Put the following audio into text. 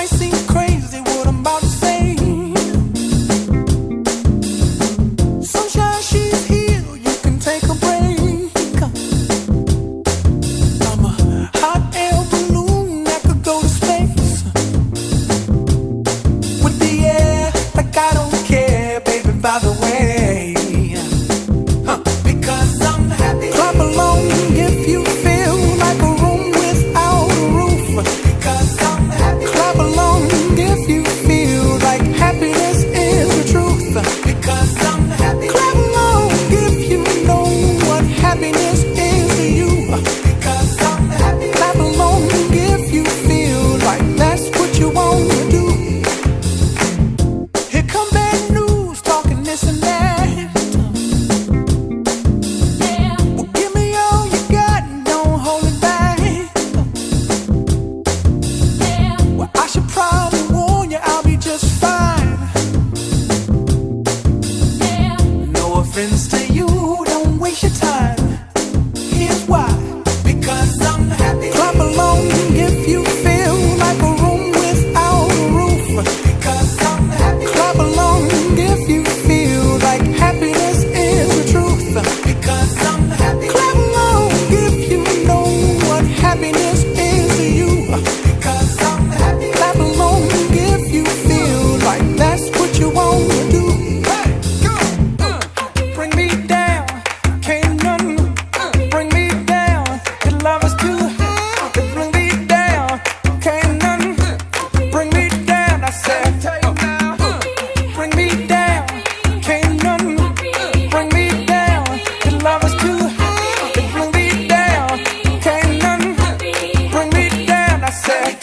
might seem crazy what I'm about to say. Sunshine, she's here, you can take a break. I'm a hot air balloon that could go to space with the air, like I don't care, baby, by the way. Because I'm happy. Clap along if you feel like a room without a roof. Because I'm happy. Clap along if you feel like happiness is the truth. Because I'm happy. Clap along if you know what happiness is to you. Because I'm happy. Clap along if you feel like that's what you want to do. Here come bad news, talking this and that. Well, give me all you got and don't hold it back. Well, I should probably warn you, I'll be just fine. No offense to you, don't waste your time. Here's why. Because I'm happy. Clap along if you feel like a room without a roof. Because I'm happy. Clap along if you feel like happiness is the truth. Because I'm happy. Clap along if you know what happiness is to you. Because I'm happy. Clap along if you feel like that's what you want to do. Hey, go. Bring me down, can't nothing bring me down. Your love is too high to bring me down. Can't nothing bring me down. I said, bring me down, can't nothing bring me down. Your love is too high to bring me down. Can't nothing bring me down. I said,